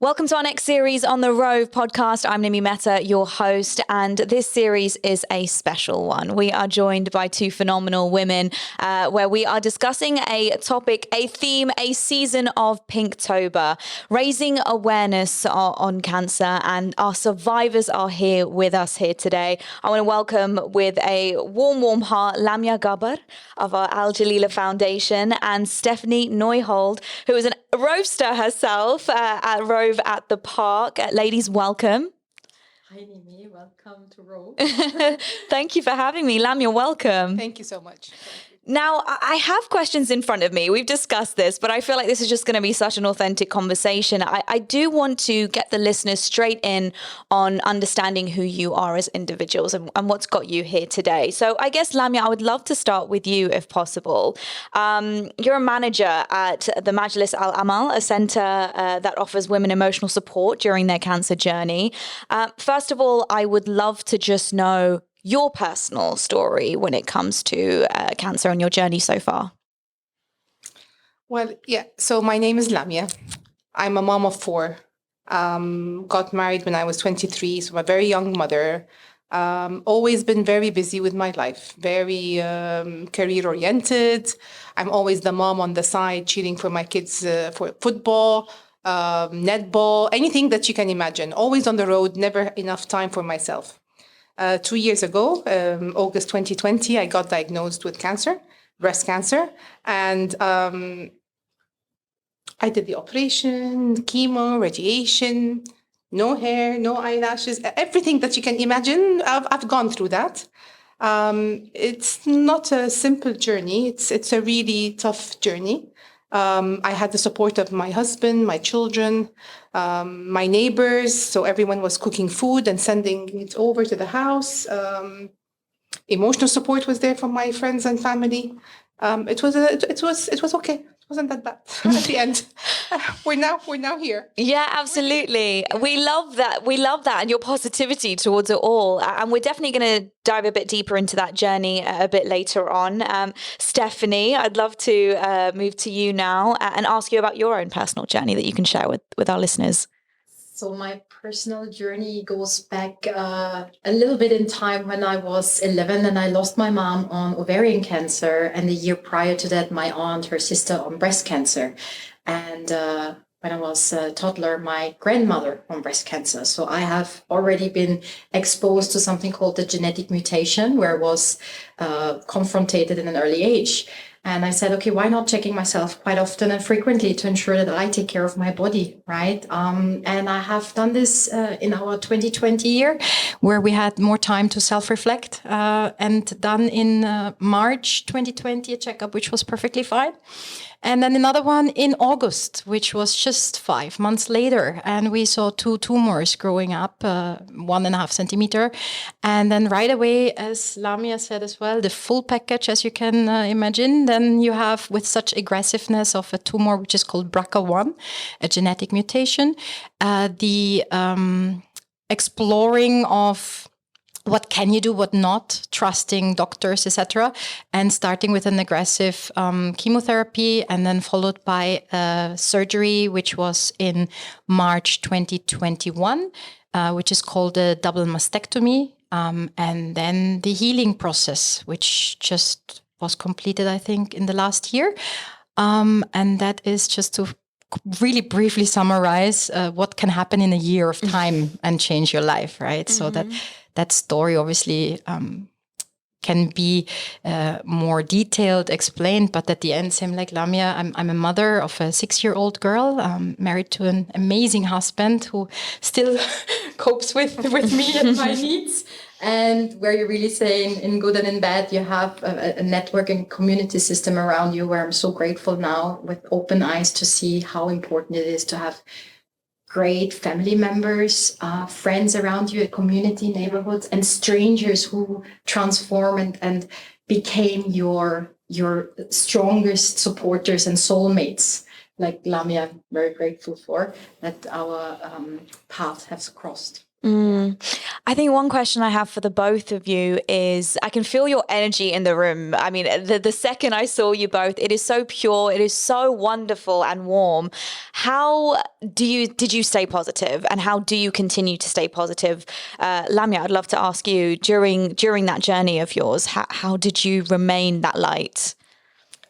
Welcome to our next series on the Rove podcast. I'm Lamyaa Gabr, your host, and this series is a special one. We are joined by two phenomenal women where we are discussing a topic, a theme, a season of Pinktober, raising awareness on cancer, and our survivors are here with us here today. I want to welcome with a warm heart Lamyaa Gabr of our Jalila Foundation and Stephanie Neuhold, who is a Rovester herself at Rove at the Park. Ladies, welcome. Hi, Mimi. Welcome to Rove. Thank you for having me. Lamyaa, welcome. Thank you so much. Now, I have questions in front of me. We've discussed this, but I feel like this is just going to be such an authentic conversation. I do want to get the listeners straight in on understanding who you are as individuals and what's got you here today. So I guess, Lamyaa, I would love to start with you if possible. You're a manager at the Majlis Al Amal, a center that offers women emotional support during their cancer journey. First of all, I would love to just know your personal story when it comes to cancer and your journey so far. Well, yeah. So my name is Lamyaa. I'm a mom of four. Got married when I was 23, so I'm a very young mother. Always been very busy with my life, very career-oriented. I'm always the mom on the side cheering for my kids for football, netball, anything that you can imagine. Always on the road, never enough time for myself. 2 years ago, August 2020, I got diagnosed with cancer, breast cancer. And I did the operation, chemo, radiation, no hair, no eyelashes, everything that you can imagine. I've gone through that. It's not a simple journey. It's a really tough journey. I had the support of my husband, my children, my neighbors. So everyone was cooking food and sending it over to the house. Emotional support was there from my friends and family. It was okay. It wasn't that bad at the end. We're now here. Yeah, absolutely. We love that. We love that and your positivity towards it all. And we're definitely going to dive a bit deeper into that journey a bit later on. Stephanie, I'd love to move to you now and ask you about your own personal journey that you can share with our listeners. So my personal journey goes back a little bit in time when I was 11 and I lost my mom on ovarian cancer. And the year prior to that, my aunt, her sister on breast cancer. And when I was a toddler, my grandmother on breast cancer. So I have already been exposed to something called the genetic mutation, where I was confronted in an early age. And I said, okay, why not checking myself quite often and frequently to ensure that I take care of my body, right? And I have done this in our 2020 year, where we had more time to self-reflect, and done in March 2020 a checkup, which was perfectly fine. And then another one in August, which was just 5 months later. And we saw 2 tumors growing up, 1.5 centimeter. And then right away, as Lamyaa said as well, the full package, as you can imagine, then you have with such aggressiveness of a tumor, which is called BRCA1, a genetic mutation, the exploring of what can you do, what not, trusting doctors, etc., and starting with an aggressive chemotherapy, and then followed by surgery, which was in March 2021, which is called a double mastectomy, and then the healing process, which just was completed, I think, in the last year, and that is just to really briefly summarize what can happen in a year of time and change your life, right? Mm-hmm. So that story obviously can be more detailed, explained, but at the end, same like Lamyaa, I'm a mother of a 6-year-old girl, married to an amazing husband who still copes with me and my needs. And where you're really saying in good and in bad, you have a network and community system around you, where I'm so grateful now with open eyes to see how important it is to have great family members, friends around you, a community, neighborhoods, and strangers who transform and became your strongest supporters and soulmates. Like Lamyaa, very grateful for that our paths have crossed. I think one question I have for the both of you is, I can feel your energy in the room. I mean, the second I saw you both, it is so pure, it is so wonderful and warm. How did you stay positive, and how do you continue to stay positive? Lamyaa, I'd love to ask you, during that journey of yours, how did you remain that light?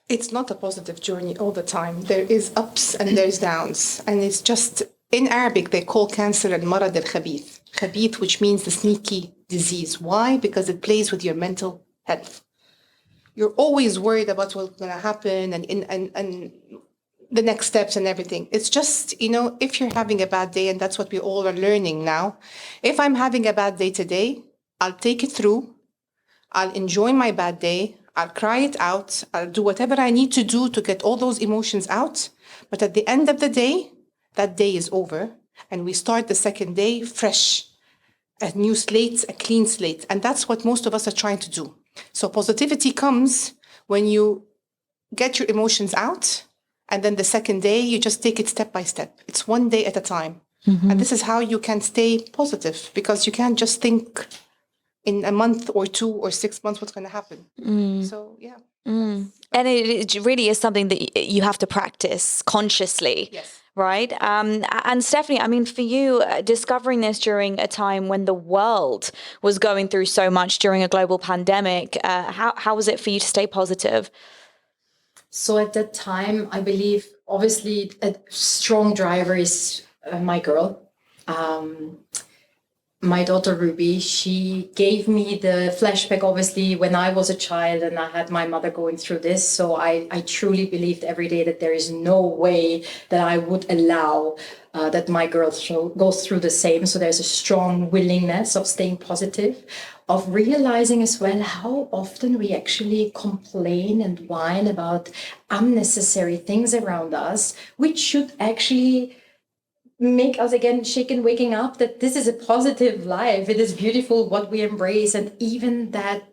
It's not a positive journey all the time. There is ups and there's downs. And it's just, in Arabic, they call cancer al-marad al-khabith. Khabith, which means the sneaky disease. Why? Because it plays with your mental health. You're always worried about what's going to happen and the next steps and everything. It's just, if you're having a bad day, and that's what we all are learning now. If I'm having a bad day today, I'll take it through. I'll enjoy my bad day. I'll cry it out. I'll do whatever I need to do to get all those emotions out. But at the end of the day, that day is over. And we start the second day fresh, a new slate, a clean slate. And that's what most of us are trying to do. So positivity comes when you get your emotions out. And then the second day, you just take it step by step. It's one day at a time. And this is how you can stay positive, because you can't just think in a month or 2 or 6 months what's going to happen. So, yeah. And it really is something that you have to practice consciously. Yes. Right. And Stephanie, I mean, for you, discovering this during a time when the world was going through so much during a global pandemic, how was it for you to stay positive? So at that time, I believe, obviously, a strong driver is my girl. My daughter Ruby, she gave me the flashback, obviously, when I was a child and I had my mother going through this. So I truly believed every day that there is no way that I would allow that my girl goes through the same. So there's a strong willingness of staying positive, of realizing as well how often we actually complain and whine about unnecessary things around us, which should actually make us again shaken, waking up that this is a positive life. It is beautiful what we embrace, and even that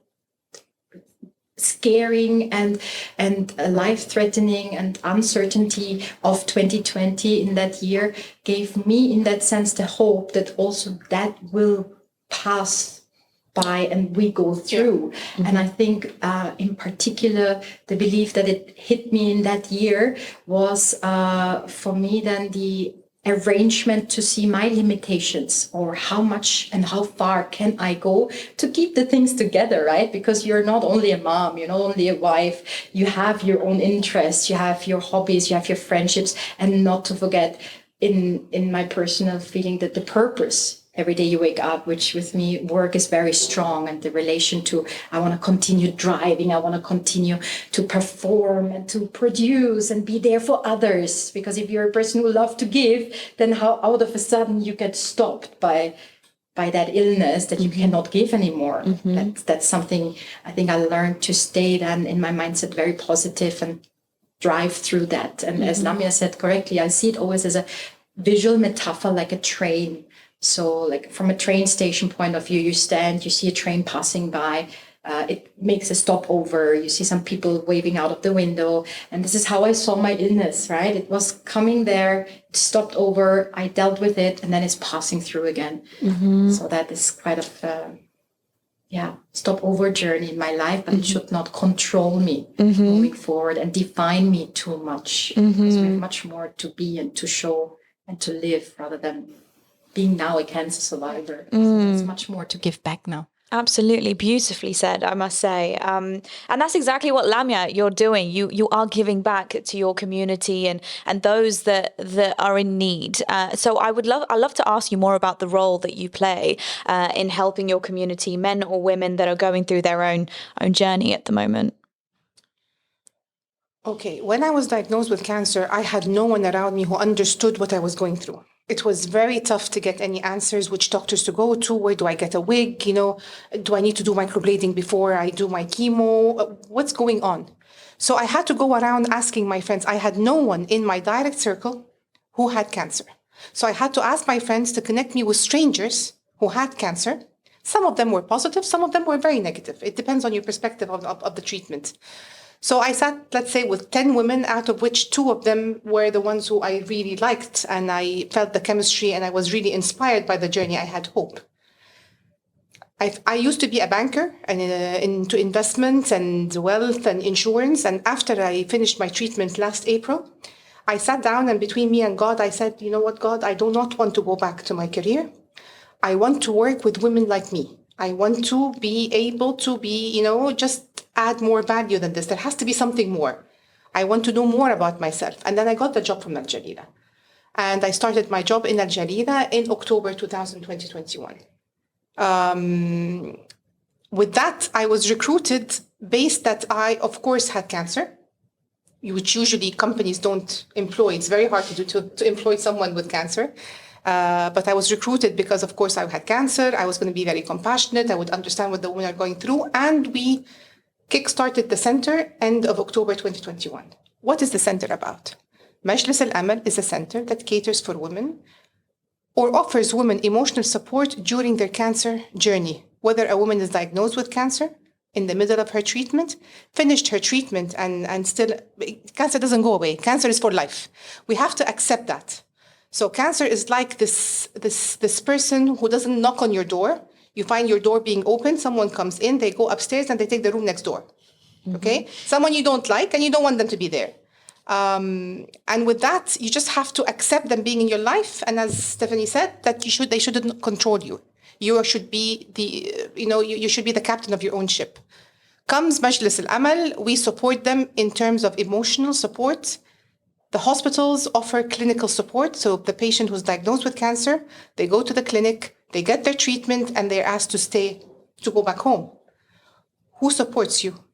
scaring and life-threatening and uncertainty of 2020 in that year gave me, in that sense, the hope that also that will pass by and we go through. And I think in particular the belief that it hit me in that year was for me then the arrangement to see my limitations, or how much and how far can I go to keep the things together, right? Because you're not only a mom, you're not only a wife, you have your own interests, you have your hobbies, you have your friendships, and not to forget in my personal feeling that the purpose every day you wake up, which with me, work is very strong, and the relation to, I want to continue driving, I want to continue to perform and to produce and be there for others. Because if you're a person who loves to give, then how out of a sudden you get stopped by that illness that you cannot give anymore. That's something I think I learned to stay then in my mindset very positive and drive through that. And as Lamyaa said correctly, I see it always as a visual metaphor, like a train. So like from a train station point of view, you stand, you see a train passing by, it makes a stopover, you see some people waving out of the window. And this is how I saw my illness, right? It was coming there, it stopped over, I dealt with it, and then it's passing through again. So that is quite a stopover journey in my life, but it should not control me moving forward and define me too much. Because we have much more to be and to show and to live, rather than being now a cancer survivor. So there's much more to give back now. Absolutely, beautifully said, I must say. And that's exactly what Lamyaa you're doing. You are giving back to your community and those that are in need. So I'd love to ask you more about the role that you play in helping your community, men or women that are going through their own journey at the moment. Okay, when I was diagnosed with cancer, I had no one around me who understood what I was going through. It was very tough to get any answers, which doctors to go to, where do I get a wig, do I need to do microblading before I do my chemo, what's going on? So I had to go around asking my friends. I had no one in my direct circle who had cancer. So I had to ask my friends to connect me with strangers who had cancer. Some of them were positive, some of them were very negative. It depends on your perspective of the treatment. So I sat, let's say, with 10 women, out of which 2 of them were the ones who I really liked, and I felt the chemistry, and I was really inspired by the journey. I had hope. I used to be a banker and into investments and wealth and insurance. And after I finished my treatment last April, I sat down, and between me and God, I said, you know what, God, I do not want to go back to my career. I want to work with women like me. I want to be able to be, just add more value than this. There has to be something more. I want to know more about myself. And then I got the job from Al Jalila. And I started my job in Al Jalila in October 2021. With that, I was recruited based that I, of course, had cancer, which usually companies don't employ. It's very hard to employ someone with cancer. But I was recruited because, of course, I had cancer. I was going to be very compassionate. I would understand what the women are going through. And we kickstarted the center end of October 2021. What is the center about? Majlis Al Amal is a center that caters for women or offers women emotional support during their cancer journey, whether a woman is diagnosed with cancer, in the middle of her treatment, finished her treatment, and still, cancer doesn't go away. Cancer is for life. We have to accept that. So cancer is like this person who doesn't knock on your door. You find your door being open, someone comes in, they go upstairs and they take the room next door. Okay? Someone you don't like and you don't want them to be there. And with that, you just have to accept them being in your life. And as Stephanie said, that they shouldn't control you. You should be you should be the captain of your own ship. Comes Majlis Al Amal, we support them in terms of emotional support. The hospitals offer clinical support. So the patient who's diagnosed with cancer, they go to the clinic, they get their treatment, and they're asked to go back home. Who supports you?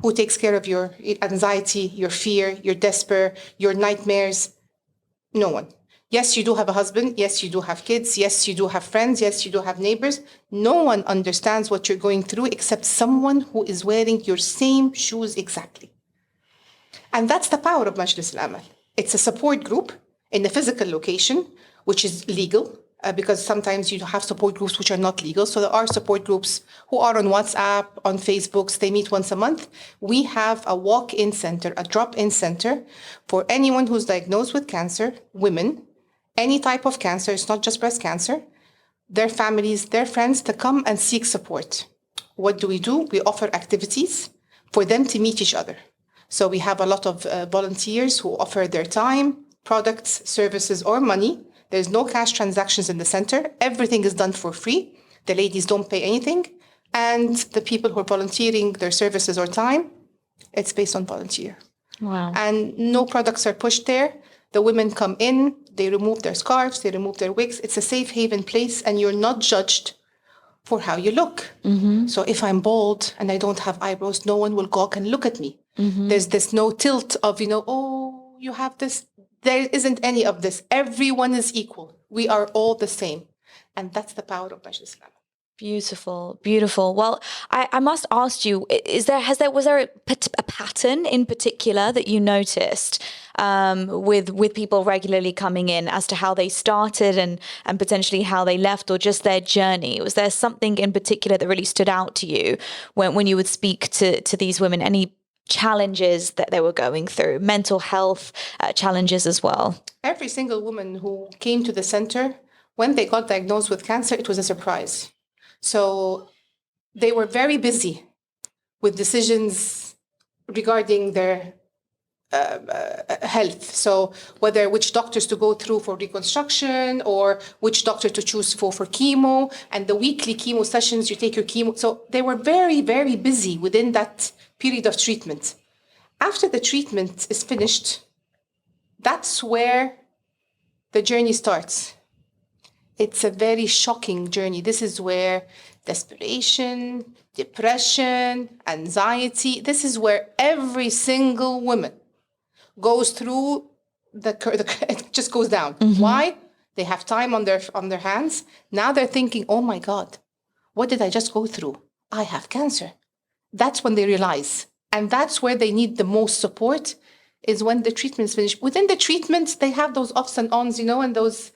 Who takes care of your anxiety, your fear, your despair, your nightmares? No one. Yes, you do have a husband. Yes, you do have kids. Yes, you do have friends. Yes, you do have neighbors. No one understands what you're going through except someone who is wearing your same shoes exactly. And that's the power of Majlis Al Amal. It's a support group in a physical location, which is legal, because sometimes you have support groups which are not legal. So there are support groups who are on WhatsApp, on Facebook. They meet once a month. We have a walk-in center, a drop-in center for anyone who's diagnosed with cancer, women, any type of cancer. It's not just breast cancer. Their families, their friends to come and seek support. What do? We offer activities for them to meet each other. So we have a lot of volunteers who offer their time, products, services, or money. There's no cash transactions in the center. Everything is done for free. The ladies don't pay anything. And the people who are volunteering their services or time, it's based on volunteer. Wow. And no products are pushed there. The women come in, they remove their scarves, they remove their wigs. It's a safe haven place, and you're not judged for how you look. Mm-hmm. So if I'm bald and I don't have eyebrows, no one will gawk and look at me. Mm-hmm. There's this no tilt of, oh, you have this. There isn't any of this. Everyone is equal. We are all the same. And that's the power of Majlis Al Amal. Beautiful, beautiful. Well, I must ask you, was there a pattern in particular that you noticed with people regularly coming in as to how they started and potentially how they left, or just their journey? Was there something in particular that really stood out to you when you would speak to these women? Any challenges that they were going through, mental health challenges as well? Every single woman who came to the center, when they got diagnosed with cancer, it was a surprise. So they were very busy with decisions regarding their health. So which doctors to go through for reconstruction, or which doctor to choose for chemo, and the weekly chemo sessions, you take your chemo. So they were very, very busy within that period of treatment. After the treatment is finished, that's where the journey starts. It's a very shocking journey. This is where desperation, depression, anxiety, this is where every single woman goes through it just goes down. Mm-hmm. Why? They have time on their hands. Now they're thinking, oh my God, what did I just go through? I have cancer. That's when they realize. And that's where they need the most support, is when the treatment is finished. Within the treatment, they have those ups and ons, and those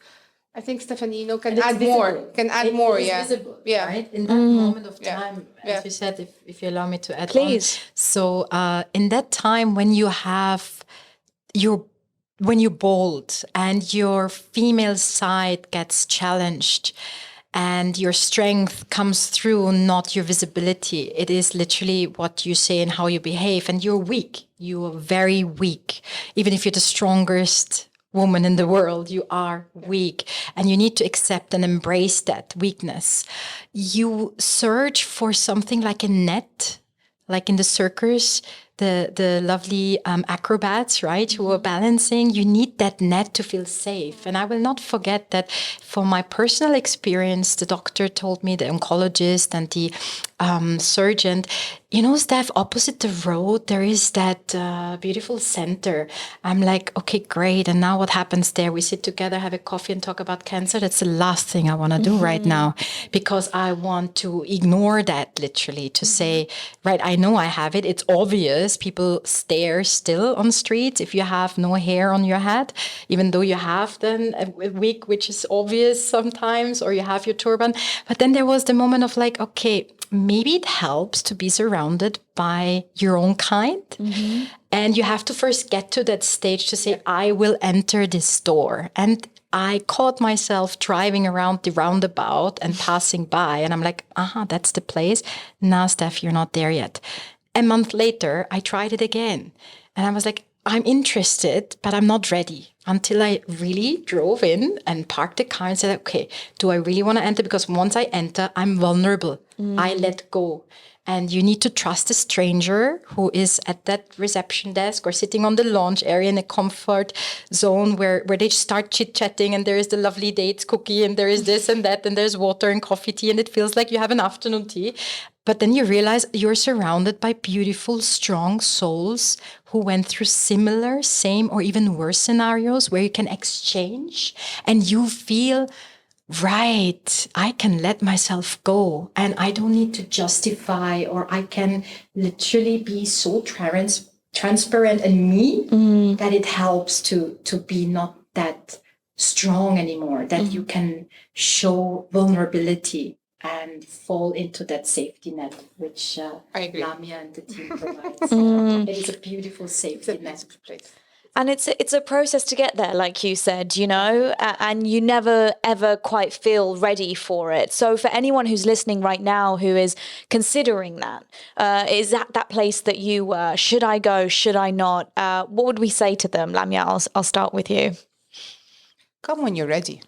I think Stephanie, can And it's add visible. more. Can add more, It is yeah. visible, Yeah. right? In that moment of Yeah. time, Yeah. as you said, if you allow me to add Please. on. So in that time when you have when you're bold and your female side gets challenged and your strength comes through, not your visibility. It is literally what you say and how you behave. And you're weak. You are very weak. Even if you're the strongest woman in the world, you are weak. And you need to accept and embrace that weakness. You search for something like a net, like in the circus, the lovely acrobats, right, who are balancing. You need that net to feel safe. And I will not forget that from my personal experience, the doctor told me, the oncologist and the surgeon, Steph, opposite the road, there is that beautiful center. I'm like, okay, great. And now what happens there? We sit together, have a coffee and talk about cancer. That's the last thing I want to do right now, because I want to ignore that literally, to say, right, I know I have it. It's obvious. People stare still on streets if you have no hair on your head, even though you have then a wig, which is obvious sometimes, or you have your turban. But then there was the moment of like, okay, maybe it helps to be surrounded by your own kind. And you have to first get to that stage to say, I will enter this door. And I caught myself driving around the roundabout and passing by. And I'm like, that's the place. Now, Steph, you're not there yet. A month later, I tried it again. And I was like, I'm interested, but I'm not ready, until I really drove in and parked the car and said, okay, do I really want to enter? Because once I enter, I'm vulnerable. I let go. And you need to trust a stranger who is at that reception desk or sitting on the lounge area in a comfort zone where they start chit-chatting, and there is the lovely dates cookie, and there is this and that, and there's water and coffee tea, and it feels like you have an afternoon tea. But then you realize you're surrounded by beautiful, strong souls who went through similar, same, or even worse scenarios where you can exchange and you feel, right, I can let myself go and I don't need to justify, or I can literally be so transparent and me that it helps to be not that strong anymore, that you can show vulnerability and fall into that safety net, which Lamyaa and the team provides. It is a beautiful safety net. And it's a process to get there, like you said, and you never, ever quite feel ready for it. So for anyone who's listening right now who is considering that, is that place that you were, should I go, should I not? What would we say to them? Lamyaa, I'll start with you. Come when you're ready.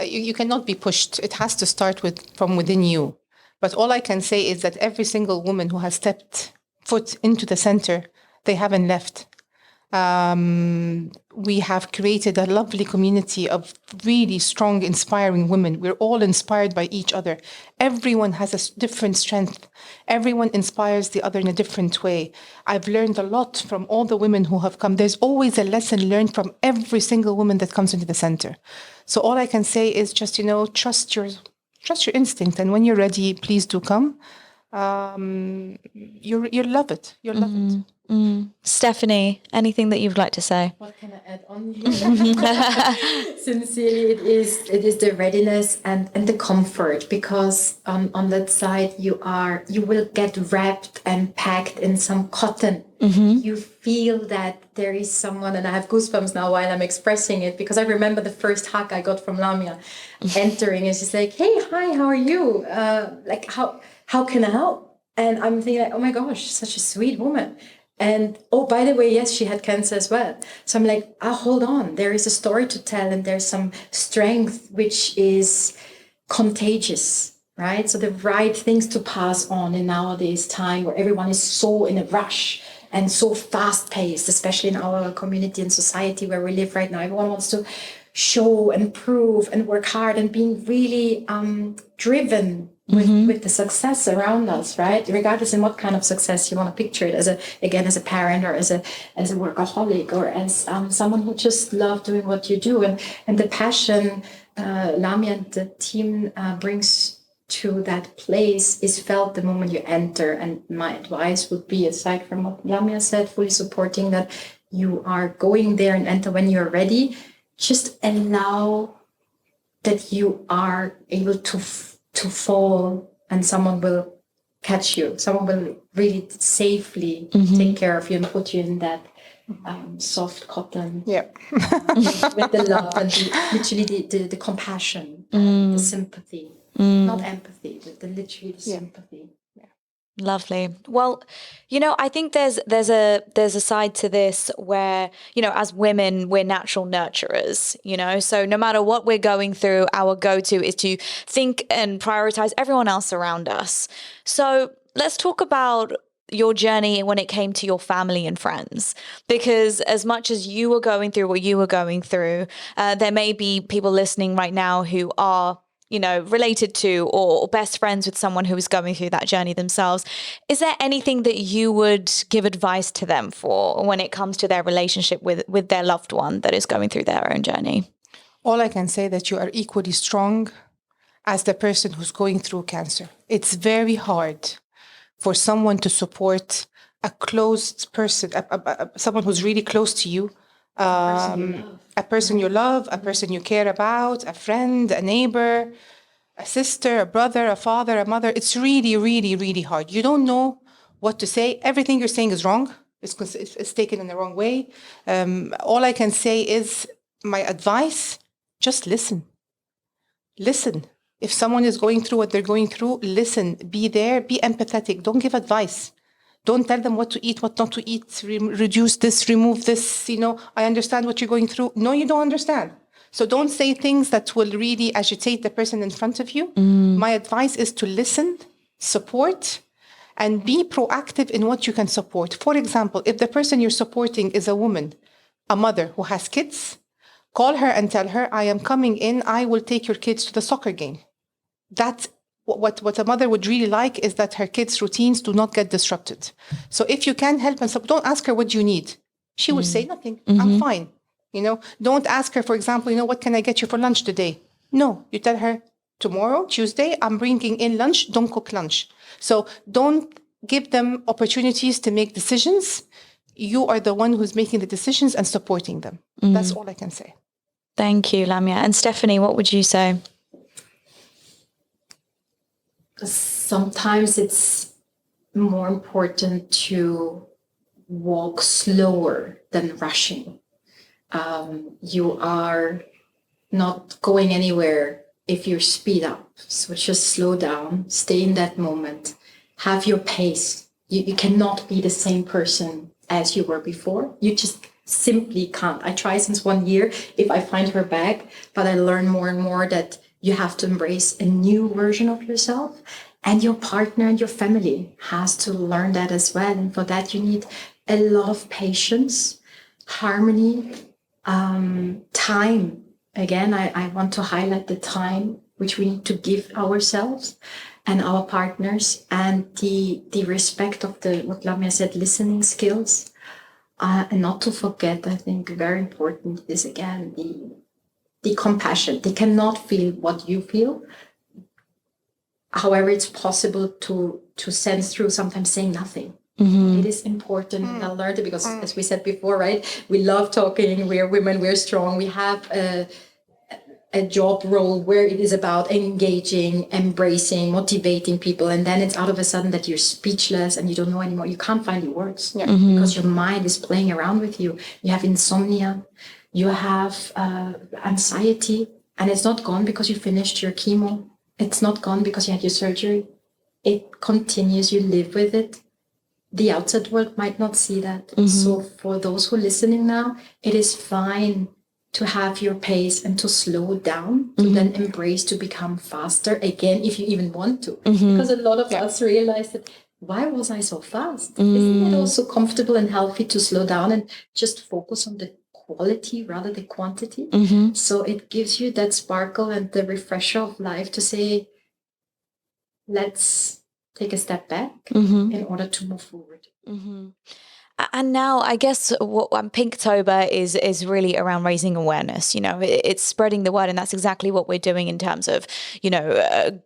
You cannot be pushed. It has to start from within you. But all I can say is that every single woman who has stepped foot into the center, they haven't left. We have created a lovely community of really strong, inspiring women. We're all inspired by each other. Everyone has a different strength. Everyone inspires the other in a different way. I've learned a lot from all the women who have come. There's always a lesson learned from every single woman that comes into the center. So all I can say is just, trust your instinct. And when you're ready, please do come. You'll love it. You'll love it. Stephanie, anything that you'd like to say? What can I add on here? Sincerely, it is the readiness and the comfort, because on that side you will get wrapped and packed in some cotton. You feel that there is someone, and I have goosebumps now while I'm expressing it, because I remember the first hug I got from Lamyaa entering, and she's like, hey, hi, how are you? How can I help? And I'm thinking, oh my gosh, such a sweet woman. And, oh, by the way, yes, she had cancer as well. So I'm like, hold on. There is a story to tell, and there's some strength which is contagious, right? So the right things to pass on in nowadays time where everyone is so in a rush and so fast-paced, especially in our community and society where we live right now. Everyone wants to show and prove and work hard and being really driven with the success around us, right? Regardless in what kind of success you want to picture it, as a parent, or as a workaholic, or as someone who just loves doing what you do, and the passion Lamyaa and the team brings to that place is felt the moment you enter. And my advice would be, aside from what Lamyaa said, fully supporting that you are going there and enter when you're ready. Just allow that you are able to fall and someone will catch you. Someone will really safely take care of you and put you in that soft cotton. Yeah. With the love and literally the compassion and the sympathy. Not empathy, but literally the sympathy. Lovely. Well, I think there's a side to this where, as women, we're natural nurturers, so no matter what we're going through, our go-to is to think and prioritize everyone else around us. So let's talk about your journey when it came to your family and friends, because as much as you were going through what you were going through, there may be people listening right now who are related to or best friends with someone who is going through that journey themselves. Is there anything that you would give advice to them for when it comes to their relationship with their loved one that is going through their own journey? All I can say that you are equally strong as the person who's going through cancer. It's very hard for someone to support a closed person, someone who's really close to you, a person you love, a person you care about, a friend, a neighbor, a sister, a brother, a father, a mother. It's really, really, really hard. You don't know what to say. Everything you're saying is wrong. It's taken in the wrong way. All I can say is my advice, just listen. Listen. If someone is going through what they're going through, listen, be there, be empathetic. Don't give advice. Don't tell them what to eat, what not to eat, reduce this, remove this, I understand what you're going through. No, you don't understand. So don't say things that will really agitate the person in front of you. My advice is to listen, support, and be proactive in what you can support. For example, if the person you're supporting is a woman, a mother who has kids, call her and tell her, I am coming in, I will take your kids to the soccer game. That's what a mother would really like, is that her kids' routines do not get disrupted. So if you can help and support, don't ask her what do you need. She will say nothing. I'm fine. Don't ask her, for example, what can I get you for lunch today? No, you tell her, tomorrow, Tuesday, I'm bringing in lunch. Don't cook lunch. So don't give them opportunities to make decisions. You are the one who's making the decisions and supporting them. That's all I can say. Thank you, Lamyaa. And Stephanie, what would you say? Sometimes it's more important to walk slower than rushing. You are not going anywhere if you speed up. So just slow down, stay in that moment, have your pace. You cannot be the same person as you were before. You just simply can't. I try since 1 year if I find her back, but I learn more and more that you have to embrace a new version of yourself, and your partner and your family has to learn that as well. And for that, you need a lot of patience, harmony, time. Again, I want to highlight the time which we need to give ourselves and our partners, and the respect of what Lamyaa said, listening skills. And not to forget, I think very important is again the compassion. They cannot feel what you feel. However, it's possible to sense through sometimes saying nothing. It is important, and I learned it because, as we said before, right? We love talking. We're women. We're strong. We have a job role where it is about engaging, embracing, motivating people, and then it's out of a sudden that you're speechless and you don't know anymore. You can't find your words because your mind is playing around with you. You have insomnia. You have anxiety, and it's not gone because you finished your chemo. It's not gone because you had your surgery. It continues. You live with it. The outside world might not see that. So for those who are listening now, it is fine to have your pace and to slow down, to then embrace, to become faster again, if you even want to. Because a lot of us realize that, why was I so fast? Isn't it also comfortable and healthy to slow down and just focus on the quality rather than quantity? So it gives you that sparkle and the refresher of life to say, let's take a step back in order to move forward. And now I guess what Pinktober is really around raising awareness. It's spreading the word, and that's exactly what we're doing in terms of,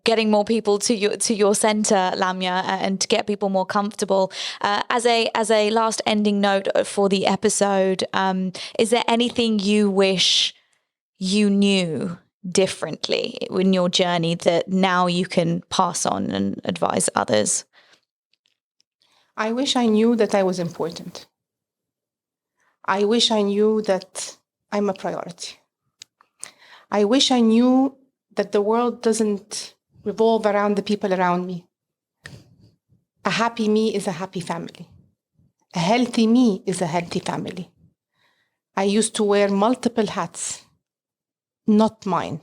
getting more people to your center, Lamyaa, and to get people more comfortable. As a last ending note for the episode, is there anything you wish you knew differently in your journey that now you can pass on and advise others? I wish I knew that I was important. I wish I knew that I'm a priority. I wish I knew that the world doesn't revolve around the people around me. A happy me is a happy family. A healthy me is a healthy family. I used to wear multiple hats, not mine.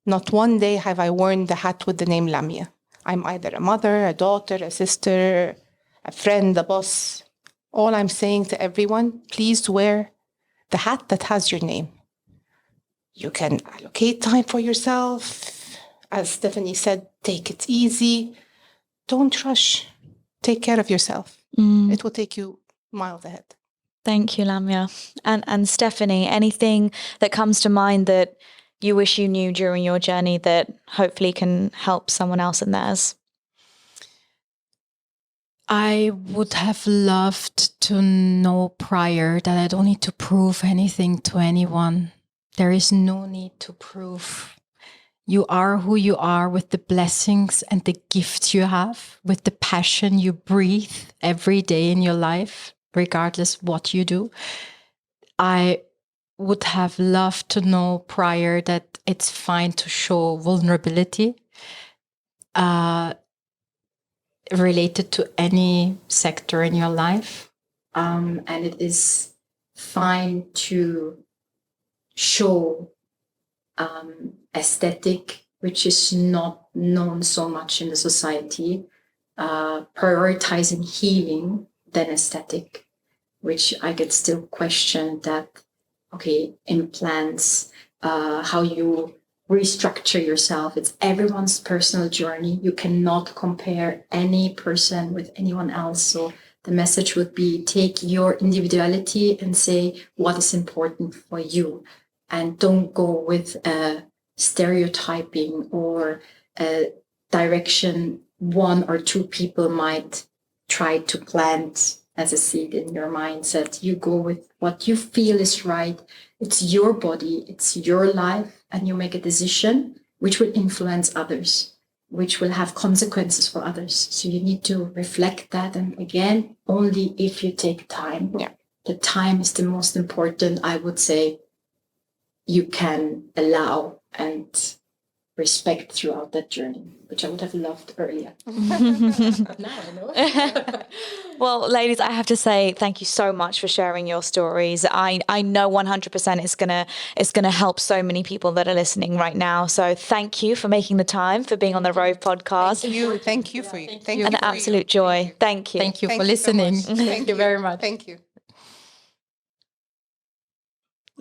Not one day have I worn the hat with the name Lamyaa. I'm either a mother, a daughter, a sister, a friend, a boss. All I'm saying to everyone, please wear the hat that has your name. You can allocate time for yourself. As Stephanie said, take it easy. Don't rush. Take care of yourself. It will take you miles ahead. Thank you, Lamyaa. And Stephanie, anything that comes to mind that you wish you knew during your journey that hopefully can help someone else in theirs? I would have loved to know prior that I don't need to prove anything to anyone. There is no need to prove. You are who you are with the blessings and the gifts you have, with the passion you breathe every day in your life, regardless what you do. I would have loved to know prior that it's fine to show vulnerability related to any sector in your life. And it is fine to show aesthetic, which is not known so much in the society, prioritizing healing than aesthetic, which I get still question that, okay, implants, how you restructure yourself. It's everyone's personal journey. You cannot compare any person with anyone else. So the message would be take your individuality and say what is important for you. And don't go with stereotyping or a direction one or two people might try to plant as a seed in your mindset. You go with what you feel is right. It's your body, it's your life, and you make a decision which will influence others, which will have consequences for others. So you need to reflect that. And again, only if you take time. Yeah. The time is the most important, I would say, you can allow and respect throughout that journey, which I would have loved earlier. Now I know. Well, ladies, I have to say thank you so much for sharing your stories. I know 100% it's gonna help so many people that are listening right now. So thank you for making the time, for being on the Rove podcast. Thank you for you. Thank you. An absolute joy. Thank you. Thank you Thank for you so listening. much. Thank you very much. Thank you.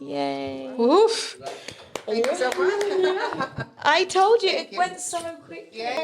Yay. Oof. Thank you so much. I told you it went so quickly. Yeah.